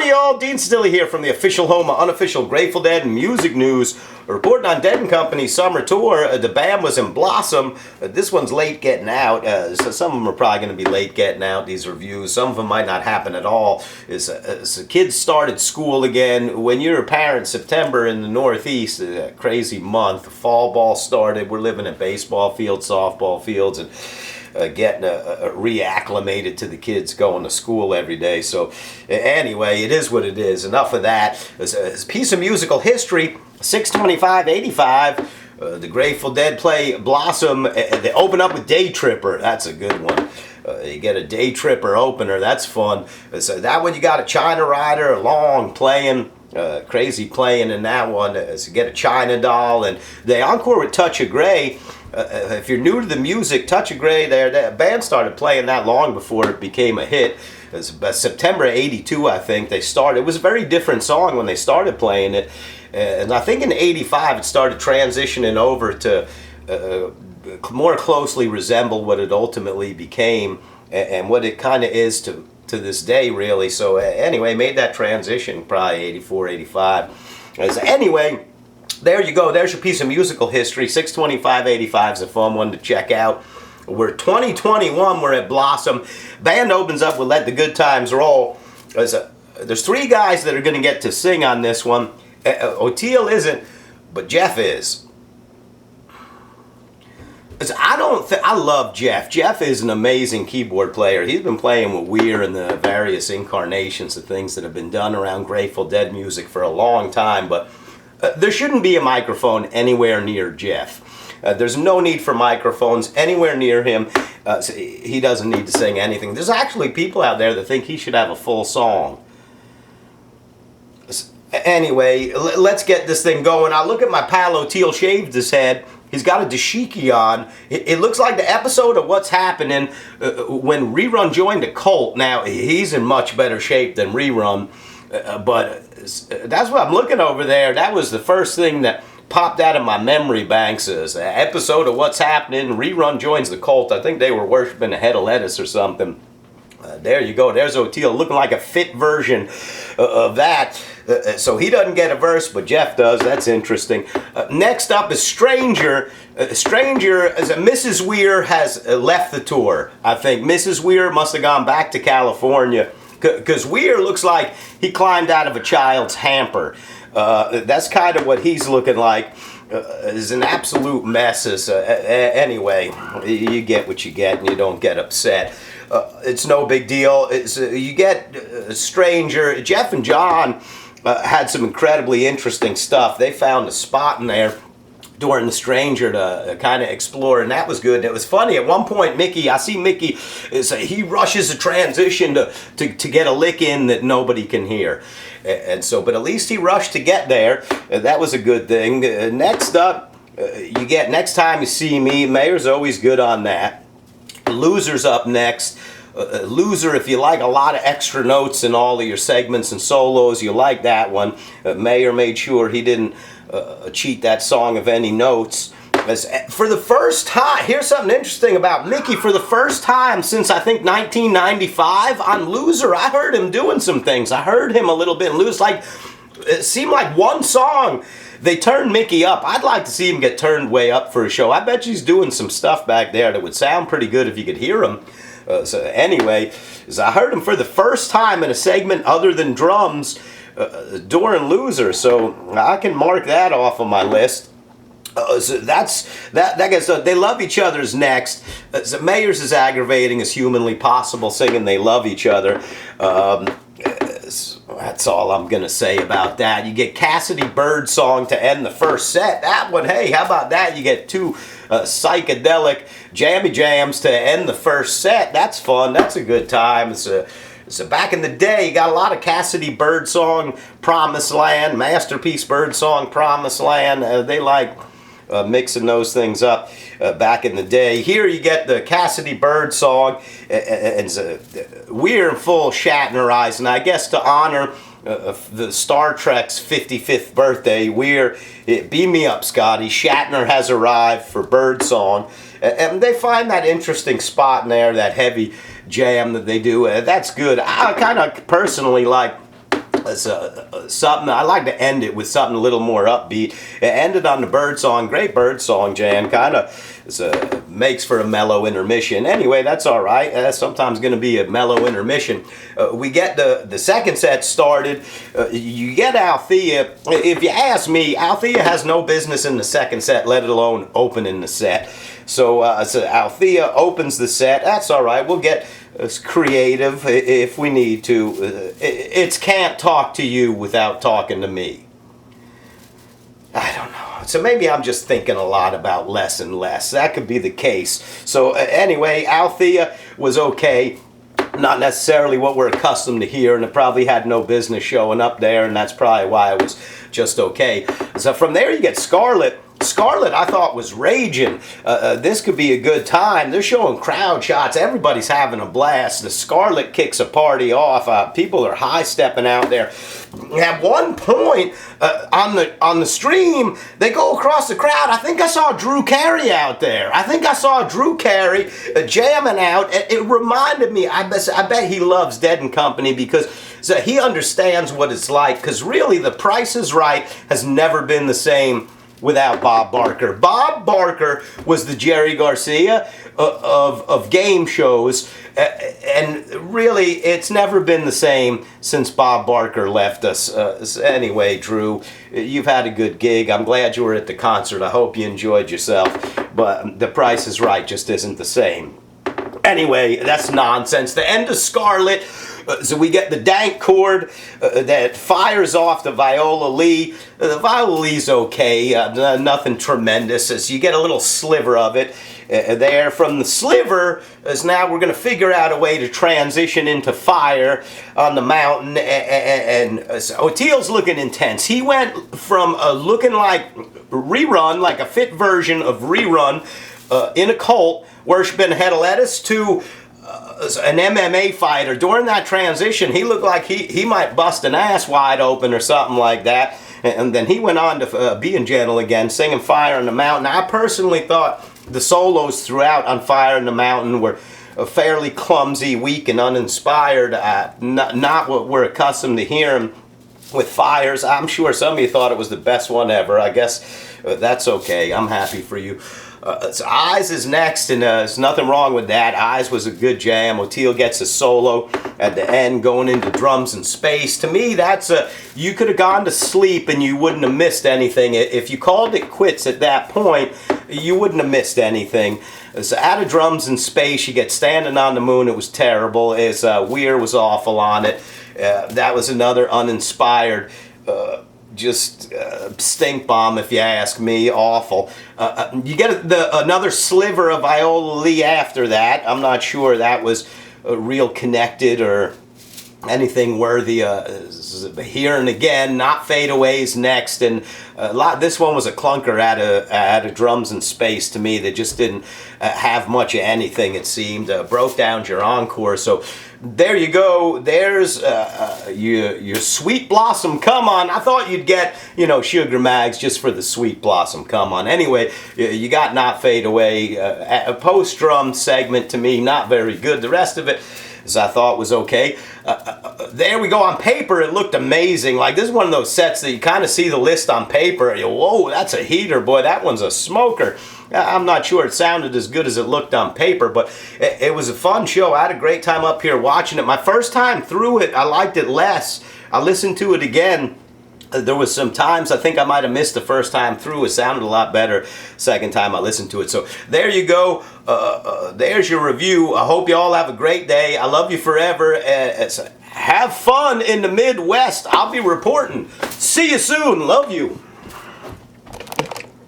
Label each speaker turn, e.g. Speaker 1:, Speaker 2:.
Speaker 1: Howdy y'all, Dean Stilly here from the official home of unofficial Grateful Dead music news. Reporting on Dead & Company's summer tour. The band was in Blahsome. This one's late getting out, so some of them are probably going to be late getting out, these reviews. Some of them might not happen at all. So kids started school again. When you're a parent, September in the Northeast, a crazy month. Fall ball started. We're living in baseball fields, softball fields, and getting reacclimated to the kids going to school every day. So anyway, it is what it is. Enough of that. As a piece of musical history, 6/25/85, the Grateful Dead play Blahsome. They open up with Day Tripper. That's a good one. You get a Day Tripper opener. That's fun. So that one you got a China Rider, long playing. Crazy playing in that one. So you get a China Doll, and they encore with Touch of Grey. If you're new to the music, Touch of Grey, the band started playing that long before it became a hit. It was September '82, I think they started. It was a very different song when they started playing it, and I think in '85 it started transitioning over to more closely resemble what it ultimately became and what it kind of is to this day, really. So anyway, made that transition probably '84, '85. Anyway, there you go. There's your piece of musical history. 6/25/85 is a fun one to check out. We're 2021. We're at Blahsome. Band opens up with Let the Good Times Roll. There's three guys that are going to get to sing on this one. O'Teal isn't, but Jeff is. I love Jeff. Jeff is an amazing keyboard player. He's been playing with Weir and the various incarnations of things that have been done around Grateful Dead music for a long time, but there shouldn't be a microphone anywhere near Jeff. There's no need for microphones anywhere near him. So he doesn't need to sing anything. There's actually people out there that think he should have a full song. Anyway, let's get this thing going. I look at my pal O'Teal shaved his head. He's got a dashiki on. It looks like the episode of What's Happening when Rerun joined a cult. Now, he's in much better shape than Rerun, but that's what I'm looking over there. That was the first thing that popped out of my memory banks is an episode of What's Happening. Rerun joins the cult. I think they were worshiping a head of lettuce or something. There you go. There's O'Teal looking like a fit version of that. So he doesn't get a verse, but Jeff does. That's interesting. Next up is Stranger. Stranger, Mrs. Weir has left the tour. I think Mrs. Weir must have gone back to California because Weir looks like he climbed out of a child's hamper. That's kind of what he's looking like. Is an absolute mess. Anyway, you get what you get and you don't get upset. It's no big deal. You get Stranger. Jeff and John had some incredibly interesting stuff. They found a spot in there during the Stranger to kind of explore, and that was good. It was funny. At one point, I see Mickey, he rushes a transition to get a lick in that nobody can hear. And so, but at least he rushed to get there. That was a good thing. Next up, you get Next Time You See Me. Mayor's always good on that. Loser's up next. Loser, if you like a lot of extra notes in all of your segments and solos, you like that one. Mayor made sure he didn't cheat that song of any notes. For the first time, here's something interesting about Mickey. For the first time since I think 1995 on Loser, I heard him doing some things. I heard him a little bit in Loser. It seemed like one song they turned Mickey up. I'd like to see him get turned way up for a show. I bet he's doing some stuff back there that would sound pretty good if you could hear him. So anyway, I heard him for the first time in a segment other than drums during Loser. So I can mark that off of my list. So that's that. Guess they love each other's next. So Mayor's as aggravating as humanly possible, singing "They Love Each Other." That's all I'm gonna say about that. You get Cassidy Birdsong to end the first set. That one, hey, how about that? You get two psychedelic jammy jams to end the first set. That's fun. That's a good time. So back in the day, you got a lot of Cassidy Birdsong, Promised Land, Masterpiece Birdsong, Promised Land. They like mixing those things up back in the day. Here you get the Cassidy Birdsong, and Weir in full Shatner eyes, and I guess to honor the Star Trek's 55th birthday, Weir, beam me up, Scotty. Shatner has arrived for Birdsong, and they find that interesting spot in there, that heavy jam that they do. That's good. I kind of personally like something. I like to end it with something a little more upbeat. It ended on the bird song. Great bird song, Jan. Kind of makes for a mellow intermission. Anyway, that's all right. Sometimes going to be a mellow intermission. We get the second set started. You get Althea. If you ask me, Althea has no business in the second set, let alone opening the set. So Althea opens the set. That's all right. We'll get creative if we need to. It's can't talk to you without talking to me. I don't know. So maybe I'm just thinking a lot about less and less. That could be the case. So anyway, Althea was okay. Not necessarily what we're accustomed to hear, and it probably had no business showing up there, and that's probably why it was just okay. So from there you get Scarlet. Scarlet, I thought, was raging. This could be a good time. They're showing crowd shots. Everybody's having a blast. The Scarlet kicks a party off. People are high-stepping out there. At one point on the stream, they go across the crowd. I think I saw Drew Carey out there. I think I saw Drew Carey jamming out. It reminded me, I bet he loves Dead and Company because he understands what it's like. Because really, The Price is Right has never been the same without Bob Barker. Bob Barker was the Jerry Garcia of game shows, and really, it's never been the same since Bob Barker left us. Anyway, Drew, you've had a good gig. I'm glad you were at the concert. I hope you enjoyed yourself, but The Price is Right just isn't the same. Anyway, that's nonsense. The end of Scarlet. So we get the dank chord that fires off the Viola Lee. The Viola Lee's okay, nothing tremendous. As you get a little sliver of it there. From the sliver, as now we're going to figure out a way to transition into Fire on the Mountain. And Oteil's looking intense. He went from looking like Rerun, like a fit version of Rerun in a cult, worshiping head of lettuce, to an MMA fighter. During that transition, he looked like he might bust an ass wide open or something like that. And then he went on to Being Gentle again, singing Fire on the Mountain. I personally thought the solos throughout on Fire on the Mountain were fairly clumsy, weak, and uninspired. Not what we're accustomed to hearing with Fires. I'm sure some of you thought it was the best one ever. I guess that's okay. I'm happy for you. So Eyes is next, and there's nothing wrong with that. Eyes was a good jam. Oteil gets a solo at the end, going into Drums in Space. To me, that's you could have gone to sleep and you wouldn't have missed anything. If you called it quits at that point, you wouldn't have missed anything. So out of Drums in Space, you get Standing on the Moon. It was terrible. As Weir was awful on it. That was another uninspired. Just stink bomb, if you ask me. Awful. You get another sliver of Viola Lee after that. I'm not sure that was real connected or anything worthy. Here and Again, Not Fadeaways next, and this one was a clunker out of Drums in Space to me. That just didn't have much of anything, it seemed. Broke down your encore. So there you go. There's your Sweet Blossom Come On. I thought you'd get, Sugar Mags just for the Sweet Blossom Come On. Anyway, you got Not Fade Away. A post-drum segment to me, not very good. The rest of it, as I thought, was okay. There we go. On paper, it looked amazing. Like, this is one of those sets that you kind of see the list on paper, and you go, whoa, that's a heater, boy. That one's a smoker. I'm not sure it sounded as good as it looked on paper, but it was a fun show. I had a great time up here watching it. My first time through it, I liked it less. I listened to it again. There was some times I think I might have missed the first time through. It sounded a lot better second time I listened to it. So there you go. There's your review. I hope you all have a great day. I love you forever. Have fun in the Midwest. I'll be reporting. See you soon. Love you.